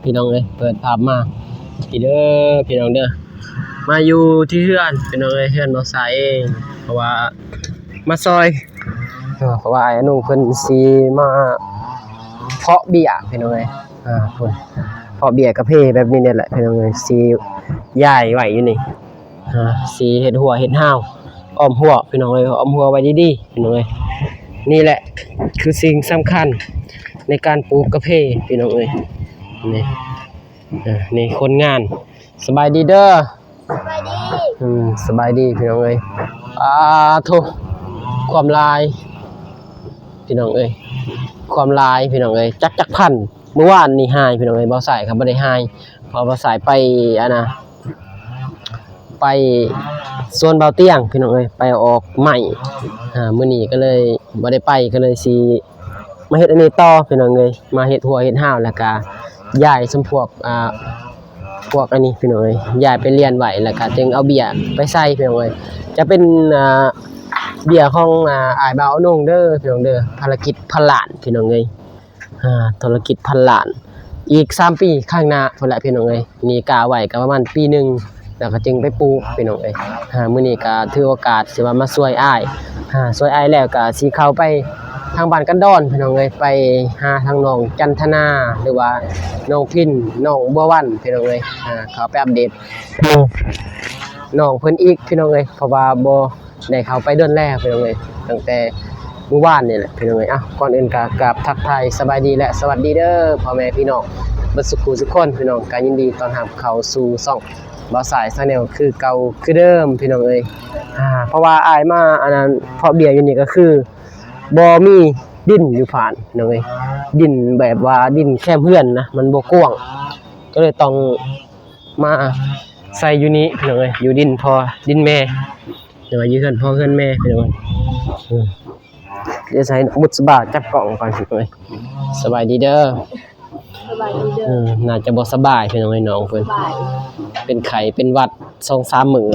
พี่น้องเปิดภาพมาพี่เด้อพี่น้องเด้อมาอยู่ที่เฮือนพี่น้องเฮือนบ่สายเองเพราะว่ามาซอยเพราะว่าไอ้นุ่งเพิ่นสิมาเพาะเบี้ยพี่น้องเพิ่นเพาะเบี้ยกระเพแบบนี้เนี่ยแหละพี่น้องสิย้ายไว้อยู่นี่สิเฮ็ดหัวเฮ็ดห้าวอ้อมหัวพี่น้องอ้อมหัวไว้ดีๆพี่น้องนี่แหละคือสิ่งสำคัญในการปลูกกระเพพี่น้องนี่คนงานสบายดีเด้อสบายดีสบายดีพี่น้องโธ่ความลายพี่น้องความลายพี่น้องจักพันเมื่อวานนี่หายพี่น้องบ่ใส่ครับบ่ได้หายพอบ่ใส่ไปไปส่วนเบาเตียงพี่น้องไปออกใหม่มื้อนี้ก็เลยบ่ได้ไปก็เลยสิมาเฮ็ดอันนี้ต่อพี่น้องมาเฮ็ดหัวเฮ็ดห้าวแล้วก็ย้ายสมพวกอันนี้พี่น้องย้ายไปเรียนไว้แล้วก็จึงเอาเบี้ยไปใส่พี่น้องจะเป็นเบี้ยของอ้ายบ่าวนุ่งเด้อพี่น้องเด้อภารกิจพันล้านพี่น้องธุรกิจพันล้านอีก3ปีข้างหน้าพุ่นแหละพี่น้องนี่กะไว้ก็ประมาณปีนึงแล้วก็จึงไปปลูกพี่น้องมื้อนี้ก็ถือโอกาสสิว่ามาช่วยอ้ายช่วยอ้ายแล้วก็สิเข้าไปทางบ้านกันดอนพี่น้องไปหาทางน้องจันทนาหรือว่าน้องพินน้องบัววันพี่น้องเขาไปอัปเดตน้องเพิ่นอีกพี่น้องเพราะว่าบ่ได้เข้าไปเดือนแรกพี่น้องตั้งแต่เมื่อวานนี่แหละพี่น้องก่อนอื่นก็กราบทักทายสบายดีและสวัสดีเด้อพ่อแม่พี่น้องเบิดสุขทุกคนพี่น้องก็ยินดีต้อนรับเข้าสู่ช่องบ่าวสายชาแนลคือเก่าคือเดิมพี่น้องเพราะว่าอ้ายมาอันนั้นเพาะเบี้ยอยู่นี่ก็คือบ่มีดินอยู่ผ่านน้องดินแบบว่าดินแค่เพื่อนนะมันบ่กว้างก็เลยต้องมาใส่อยู่นี้พี่น้องอยู่ดินพอดินแม่เดี๋ยวยืนพ่อเพื่อนแม่พี่น้องเดี๋ยวใส่มุสบาจับกล่องก่อนพี่น้องสบายดีเด้อสบายดีเด้อน่าจะบ่สบายพี่น้องน้องเพิ่นเป็นไข้เป็นหวัด 2-3 มื้อ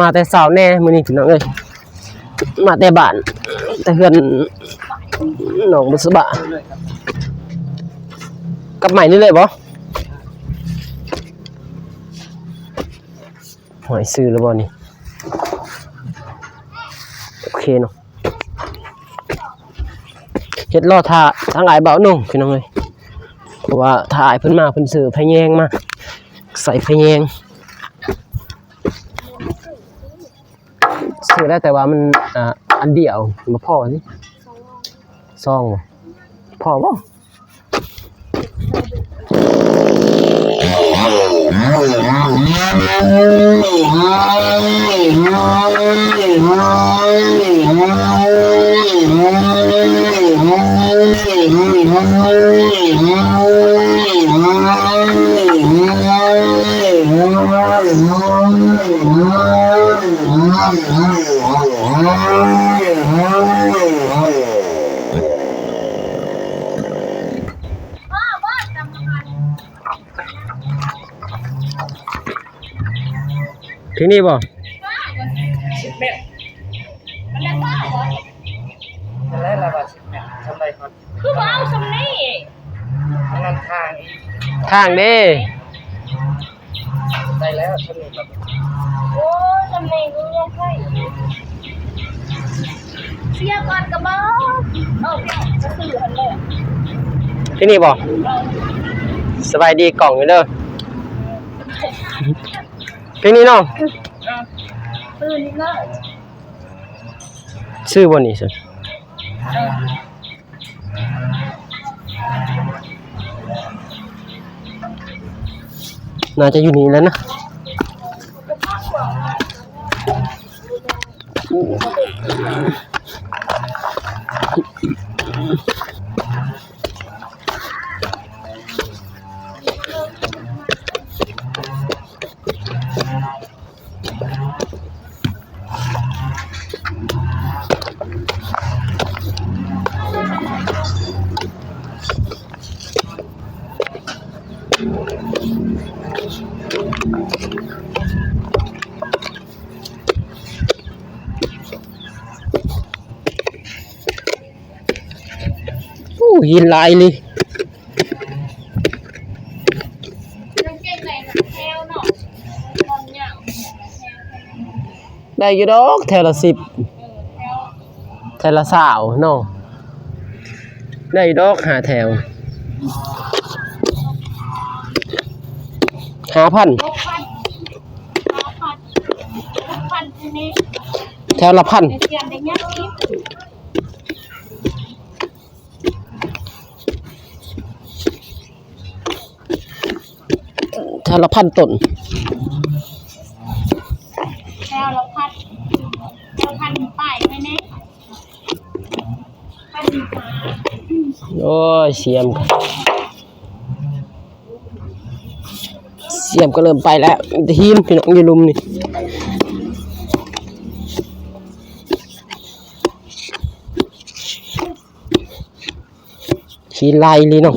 มาแต่เช้าแน่มื้อนี้พี่น้องมาแต่บ้านแต่เฮือนน้องบุษบะกับใหม่นี่เลยบ่หอยซื้อแล้วบ่นี่โอเคเนาะเฮ็ดรอท่าทางหลายเบานุ่งพี่น้องเพราะว่าถ่ายเพิ่นมาเพิ่นซื้อพะแยงมาใส่พะแยงซื้อได้แต่ว่ามันอันเดียวบ่พอสิซองพอบ่ที่นี่บ่แล้วละบาท10 เมตรทำไรครับ ทางเด้ได้แล้วฉันนี่แบบโอ้ทำไมกูยังค่อยเสียก่อนกระบอกก็คืออันแรกที่นี่บ่สบายดีกล่องอยู่เด้อที่นี่เนาะตื่นนี่เลย ชื่อบ่นี่สิน่าจะอยู่นี่แล้วนะหินหลายเลยได้อยู่ดอกแถวละ10แถวละ20เนาะได้ดอก5แถว5,000แถวละ1,000แถวละ1,000ต้นแถวละพันป้ายไว้แน่โอ้ยเสียมก็เริ่มไปแล้วทีมพี่น้องอยู่ลุมนี่ขี้ลายเลยเนาะ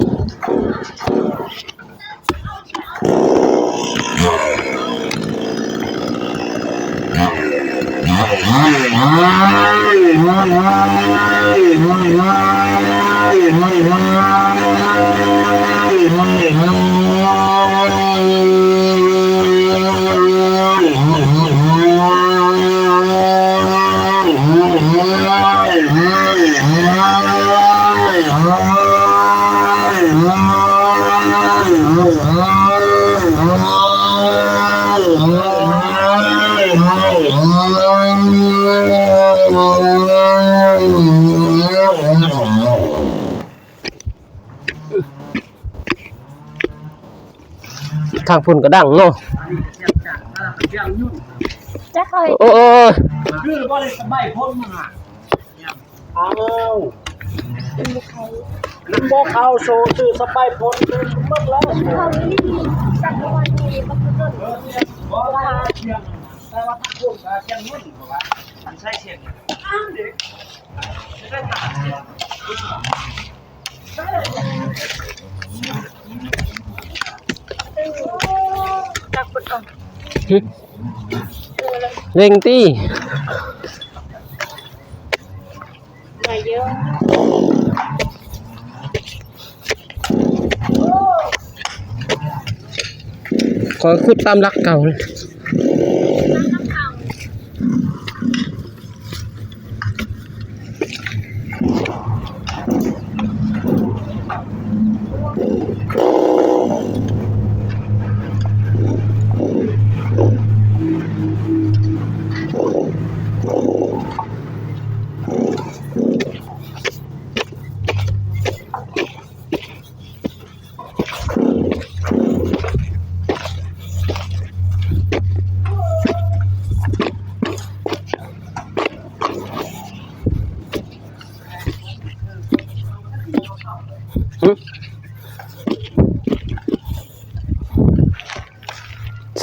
ทางพุ่นก็ดังเนาะจะเคยโอ้คือบ่ได้สบายพ้นมาเอาบ่เข้าโซชื่อสบายพ้นคือหมดแล้วเขาไม่ดีจักรวาลนี้มันคือต้นบ่ว่าเที่ยงแต่ว่าถ้าพูดเที่ยงนู่นบ่ว่ามันใช่เที่ยงอ้าวเด็กได้ถามจักรก่อนเร่งตีมาเยอะขอขุดตามรักเก่าเลย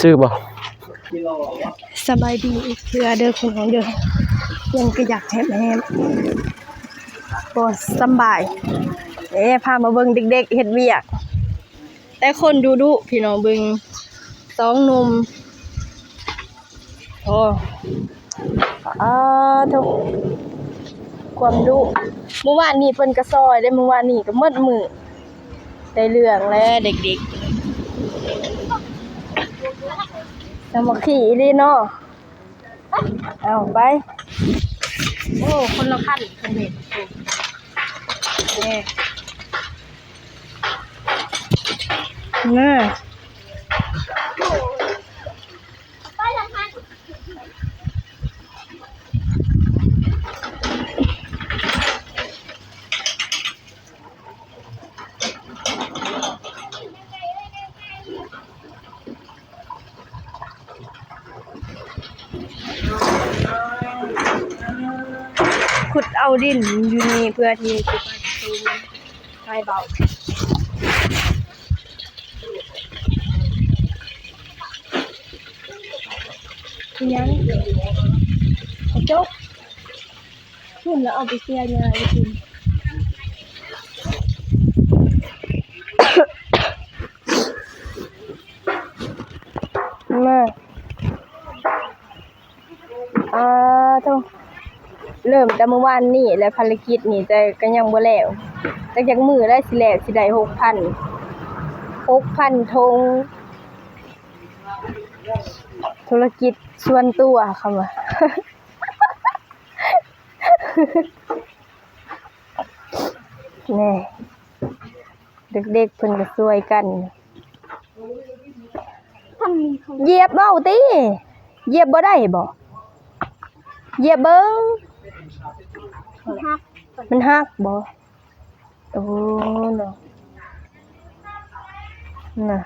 ซื้อบ่สบายดีเพื่อเด้อคุณของเด้อยังก็อยากแฮมบ่สบายพามาเบิ่งเด็กๆเฮ็ดเวียกแต่คนดุพี่น้องเบิ่ง2หนุ่มโอ้ทุกความดุเมื่อวานนี้เพิ่นก็ซอยได้เมื่อวานนี้ก็หมดมื้อแ ได้เรื่องแล้วเด็กๆสามัคคีดีเนาะเอาไปโอ้คนละขั้นคนเห็นนี่น่ะขุดเอาดินอยู่นี่เพื่อที่จะมาซูมให้เบายังกระจกขึ้นแล้วเอาไปเสียยาไปกินมาทุกเริ่มแต่เมื่อวานนี่และภารกิจนี่แต่ก็ยังบ่แล้วแต่จากมือได้สิแล้วสิได้ 6,000 ธงธุรกิจส่วนตัวคำว่า แน่เด็กๆเพิ่นก็ช่วยกันเหยียบเว้าติเหยียบบ่ได้บ่เหยียบเบิ่งมันหักบ่โอ้เนาะน่ะ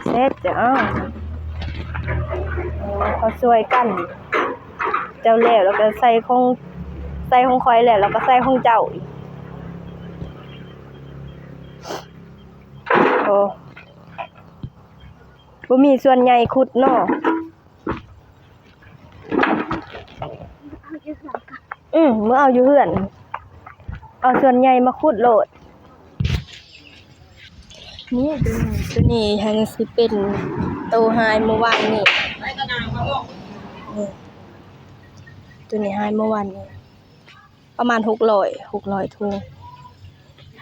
เสร็จจ้ะเขาช่วยกันเจ้าแล้วก็ใส่ของข่อยแล้วก็ใส่ของเจ้าอีกโอ้บ่มีส่วนใหญ่ขุดเนาะเมื่อเอาอยู่เฮือนเอาส่วนใหญ่มาขุดโลดนี่ตัวนี้ทางสิเป็นโตหายเมื่อวานนี่ตัวนี้หายเมื่อวานนี่ประมาณ600ถุง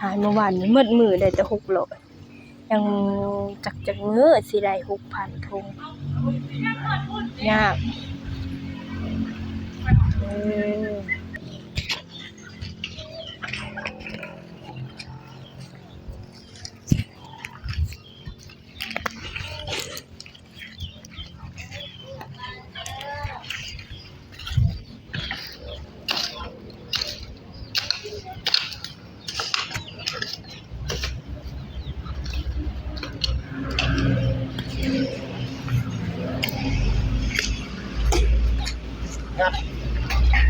หายเมื่อวานนี้มืดได้แต่600ยังจักมื้อสิได้ 6,000 ถุงยาก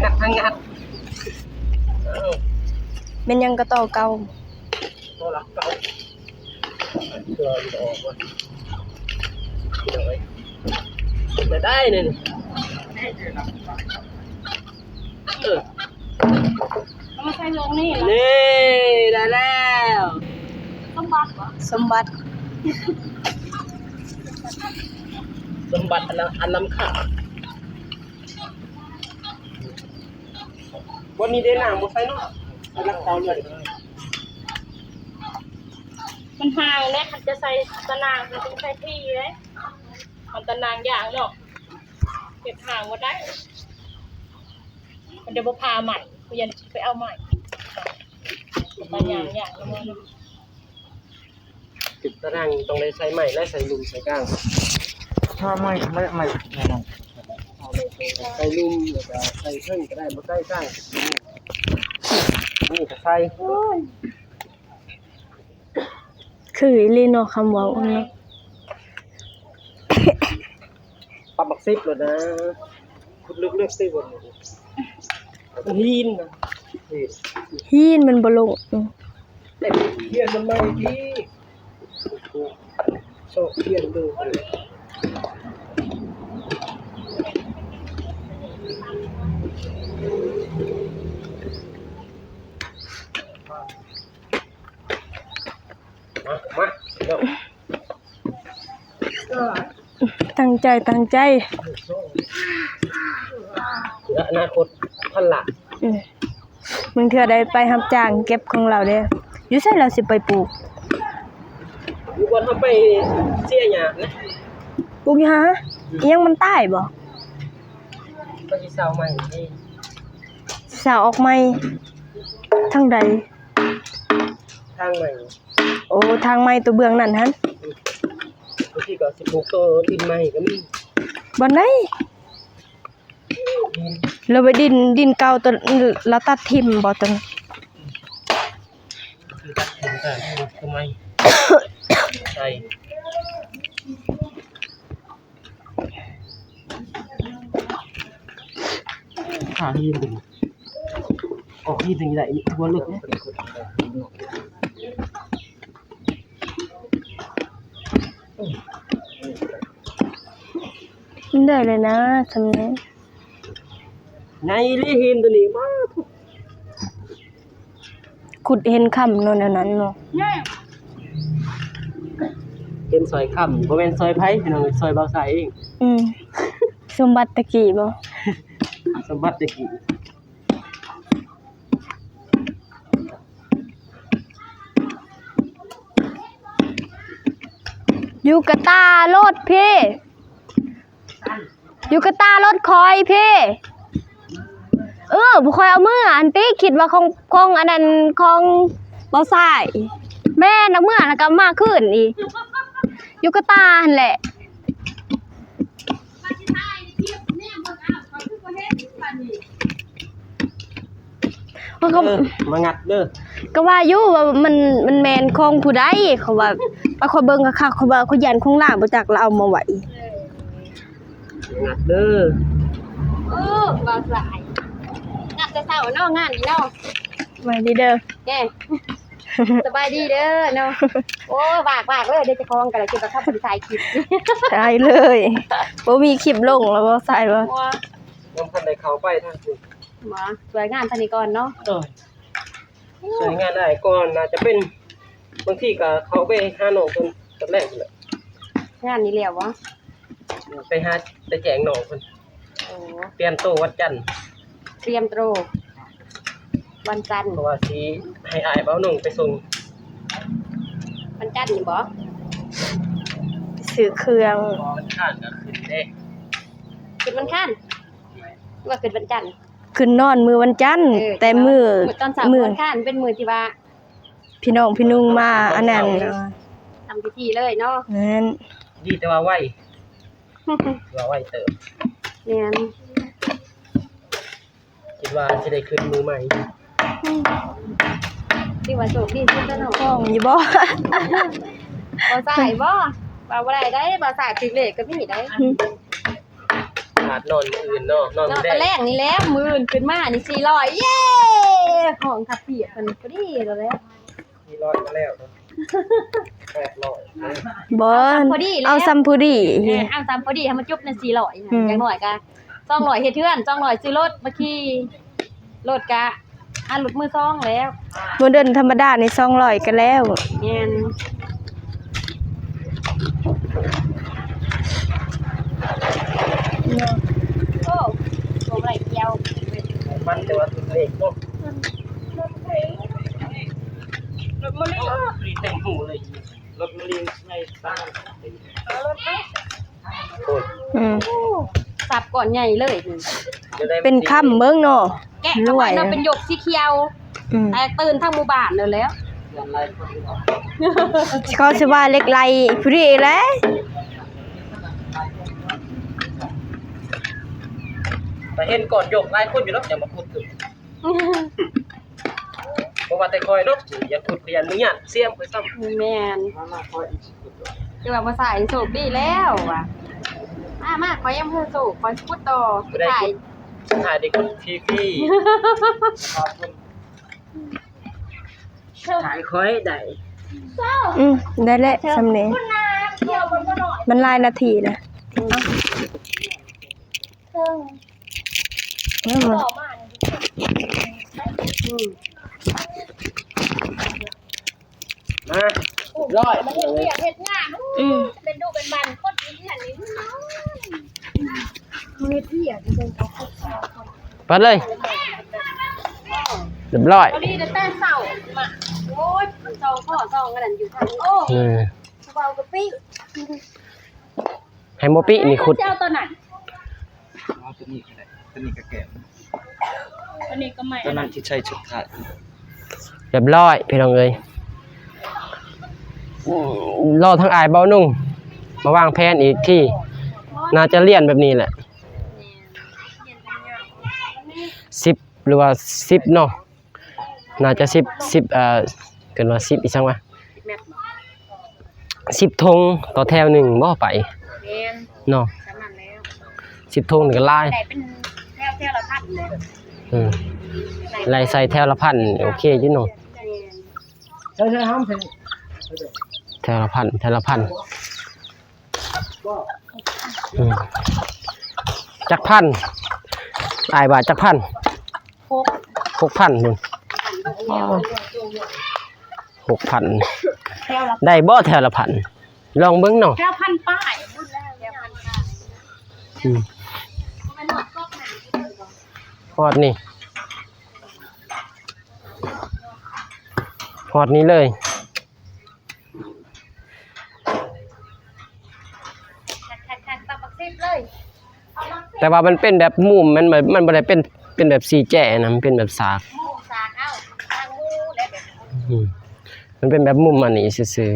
งัดทั้งงัดเป็นยังกระต่อเก่าตัวหลักเก่าเพื่อจะออกว่าจะได้เนี่ยเอามาใส่ลงนี่ได้แล้วสมบัติสมบัติอันล้ำค่าวันนี้ได้หนังบ่ใส่เนาะรักคอเลยมันห่างเนี่ยมันจะใส่ตะนางมันต้องใส่ที่เลยมันตะนางอย่างเนาะเก็บห่างว่าได้มันจะบ่พาใหม่กูยันไปเอาใหม่ตะนางอย่างแล้วมันติดตารางต้องได้ใส่ใหม่และใส่ลุมใส่ก้างถ้าไม่แน่นอนใส่ลุมแล้วก็ใส่เครื่องก็ได้บ่ใส่ก้างนี่ก็ใส่คือลีเนาะคำเว้าเนาะปรับบักซิบเลยนะขุดลึกๆสิบ่หินนะหินมันบ่ลงแต่เทียนมันไม่ดีโซเทียนดูมาเดี๋ยวตั้งใจและอนาคตพันหลักมึงเถื่อได้ไปรับจ้างเก็บของเราเด้ อยู่ไสเราสิไปปลูก อยู่บนเขาไปเสียหยานะ ปลูกหยังอิหยังมันตายบ่ ก็สิเศร้าใหม่นี่ สาวออกใหม่ทางใด ทางใหม่ โอ้ทางใหม่ตัวเบื้องนั่นหั่น บางทีก็สิปลูกตัวดินใหม่ก็มี บ่ได้เราไปดินเก่าตัวเราตัดทิ่มบ่ตรง คือตัดถึงกันทำไมใช่ขาที่ยืนดึงออกที่ดึงใหญ่ตัวเลือกเนี่ย ได้เลยนะสำเนียง ไงลี่หินตัวนี้มา ขุดเห็นค่ำโน่นอันนั้นเนาะ เป็นซอยค่ำบ่แม่นซอยไผ่พี่น้องซอยเบาใสเอง อืมสมบัติตะกี้บ่ สมบัติตะกี้ อยู่กะตารถพี่อยู่กะตารถคอยพี่บ่ค่อยเอามืออันติคิดว่าของอันนั้นของบ่ใส่แม่นเอามือแล้วก็มาขึ้นอีกอยู่กะตาหั่นแหละมันก็ มางัดเด้อ ก็ว่าอยู่ว่ามันแม่นของผู้ใดเขาว่าไปขอยเบิ่งคักๆเขาว่าเขายันของหลานบ่จักแล้วเอามาไว้ งัดเด้อ บ่สายงัดแต่เช้าเนาะงานนี่เนาะ ไว้ดีเด้อ แกสบายดีเด้อเนาะโอ้ฝากเลยเดี๋ยวจะคล้องกันแล้วจะเข้าไปถ่ายคลิป ได้เลยบ่มีคลิปลงแล้วบ่ใส่บ่ ว่า ยังทันได้เข้าไปทางนี้ มาสวยงานทางนี้ก่อนเนาะ สวยงานได้ก่อนน่าจะเป็นบางทีก็เขาไปหาหนองเพิ่นตอนแรกนั่นแหละ งานนี้แล้ววะ ไปหาไปแจกหนองเพิ่น โอ้ เตรียมโตววัดจันทร์ เตรียมโตรวันจันทร์ เพราะว่าสิให้อายเบ้าหนุ่งไปส่ง วันจันทร์นี่บ่ ซื้อเครื่อง พอมันข้านก็ขึ้นเด้ ขึ้นวันคันว่าขึ้นวันจันทร์ ขึ้นนอนมื้อวันจันทร์แต่มื้อ ตอนเช้า มื้อ วันคันเป็นมื้อที่ว่า พี่น้องพี่นุ่งมาอันนั้น ทำพิธีเลยเนาะ นั่น ดีแต่ว่าไวว่าไวเติบ แม่น คิดว่าสิได้ขึ้นมือใหม่ ที่ว่าโชคดีสุดแล้วเนาะ ห้องอยู่บ่ บ่สายบ่บ่ได้บ่สายถึงเลขก็มีได้ ขาดนอนมื้ออื่นเนาะนอน นอ มื้ น อ ตอน แร แร ก กนี่แล้วมื้อขึ้นมานี่400เย้ของทับเปียกกันพอดีแล้วแหละ มีรอดมาแล้วเนาะ800 บ่เอาซัมพูดี อ้างตามพอดีให้มันจุบใน400อย่างน้อยก็200เฮ็ดเทือน200ซื้อรถมาขี่รถกะรถมือ2แล้ว บ่เดินธรรมดานี่200ก็แล้ว แม่นโอ้โหไหลเกี่ยว มันแต่ว่าตัวเองเนาะรถมะลิเต็มหูเลยรถมะลิในบ้านโอ้ย อืม สับก่อนใหญ่เลย จะได้ เป็นค่ำเบิ่งเนาะ แกะเข้าไปเนาะเป็นหยกสีเขียว อืม แต่ตื่นทั้งหมู่บ้านเลยแล้ว เงินไรคนอื่นเอา เขาสิว่าเหล็กไหลพูดีแหละ แต่เห็นก่อนยกหลายคนอยู่เนาะอย่ามาพูดถึงเพราะว่าแต่คอยเนาะอย่าพูดเรียนมึงเนี่ยเสียมไปซ้ำ แม่นคือว่ามาใส่โศกดีแล้วว่ะมาขอยังเพิ่มโศกขอพูดต่อถ่าย ถ่ายเด็กคนพี่ถ่ายคอยได้ ได้แล้วสำเนียงมันหลายนาทีนะเอามา มาร้อย เฮ็ดงาน อืม เป็นดูเป็นบันคนอีหยังนี่เฮ็ดเหี้ยจะเป็นเขา ปัดเลยเรียบร้อย พอดีแต่เช้ามา โอ้ยมันซองพ่อซองกันนั่นอยู่ทางโอ้ เบากะปิ ให้โมปินี่ขุด เจ้าตัวนั้น เอาตัวนี้ก็ได้ตัวนี้ก็แก่ อันนี้ก็ใหม่ ตัวนั้นที่ใช้ชุดขาด เรียบร้อยพี่น้องเอ้ยรอทั้งอายเบานุ่งมาวางแผนอีกที่น่าจะเลี่ยนแบบนี้แหละ10หรือว่า10เนาะน่าจะ10เกินว่า10อีกจังวะ แม่น 10ธงต่อแถวหนึ่งบ่ไป แม่น เนาะ สำนันแล้ว 10ธงนี่ก็ลาย ได้เป็นแถวละพันเลย ไล่ใส่แถวละพันโอเคอยู่เนาะ ใช่ห้ามใช่ แถวละพันจักพันอายบาทจักพัน 6,000นู่น6,000 แถวละ ได้บ่แถวละพันลองเบิ่งเนาะ แถวพันป้ายพูดแล้วแถวพันป้ายมันหมดก็หา ฮอดนี่ฮอดนี้เลย คักๆตับบักซิบเลย แต่ว่ามันเป็นแบบมุมมันบ่ได้เป็นแบบสีแจ้นะมันเป็นแบบสาก หมูสากเอาทางหมูแล้วแบบ มันเป็นแบบมุมอันนี้ซื่อ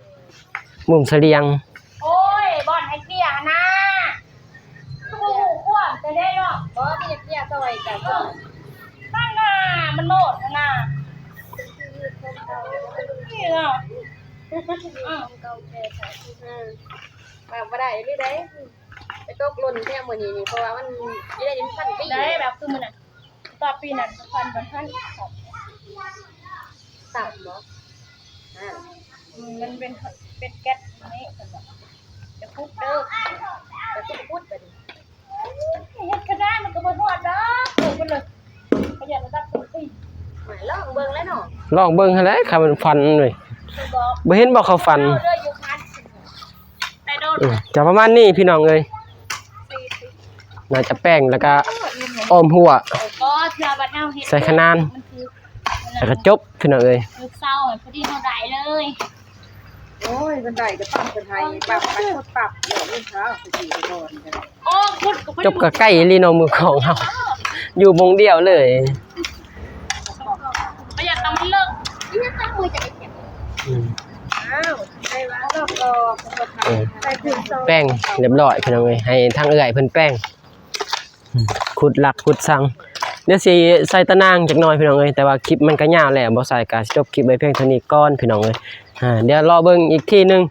ๆมุมเสลียง โอ้ยบ่อนให้เกลี่ยนะกูอ้วนจะได้หรอกบ่ที่เกลี่ยซอยกันตั้งหน้ามันโลดนะนี่เนาะแบบบ่ได้หรือได้ไปตกหล่นแค่มื้อนี้นี่เพราะว่ามันสิได้ยินพันปี ได้แบบคือมันน่ะต่อปีนั้นพันครับ ตับบ่มันเป็นแก๊สนี่สำหรับ จะพูดเด้อจะพูดไปดิ เฮ็ดก็ได้มันก็บ่ทอดดอกโอ้มันเลยประหยัดระดับ4ปี หมายลองเบิ่งแล้วเนาะ ลองเบิ่งหั่นแหละค่ะมันฟันเลย บอก บ่เห็นบ่เขาฟัน เอาเลยอยู่คันได้โดน จะประมาณนี้พี่น้องเอ้ยน่าจะแป้งแล้วก็อ้อมหัว ก็เทื่อบัดเฮาเฮ็ด ใส่ขนาน มันคือ แล้วก็จบพี่น้องเอ้ย ลูกเศร้าพอดีเฮาได้เลย โอ้ยบันไดก็ต้องเป็นไทยปรับไปกดปรับเดี๋ยวนี้เช้าสิกี่โดนกัน โอ้คุดก็ จบก็ใกล้ลีโนมือของเฮาอยู่วงเดียวเลย ประหยัดต้องมันเลิก นี่ตั้งมือจะไปเก็บ อืม อ้าวได้ว่าเราก็คนไทยใส่ถึงโซ แป้งเรียบร้อยพี่น้องเอ้ยให้ทางเอื้อยเพิ่นแป้งขุดหลักขุดสังเดี๋ยวสิใส่ตะนางจักหน่อยพี่น้องเอ้ยแต่ว่าคลิปมันก็ยาวแล้วบ่ใส่ก็จบคลิปไว้เพียงเท่านี้ก่อนพี่น้องเอ้ยเดี๋ยวรอเบิ่งอีกทีนึง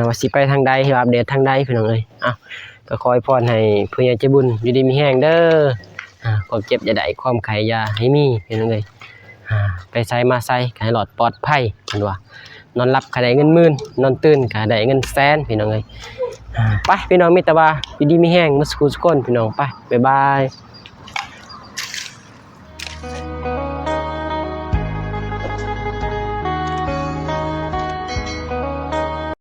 ว่าสิไปทางใดอัปเดตทางใดพี่น้องเอ้ยก็ขอให้พรให้ผู้ใหญ่ใจบุญอยู่ดีมีแรงเด้อความเจ็บอย่าได้ความไข้อย่าให้มีพี่น้องเอ้ยไปไสมาไสก็ให้หลอดปลอดภัยเพิ่นว่านอนหลับก็ได้เงินหมื่นนอนตื่นก็ได้เงินแสนพี่น้องเอ้ยไปพี่น้องมีแต่ว่าอยู่ดีมีแรงมาสุขสุขคนพี่น้องไปบ๊ายบาย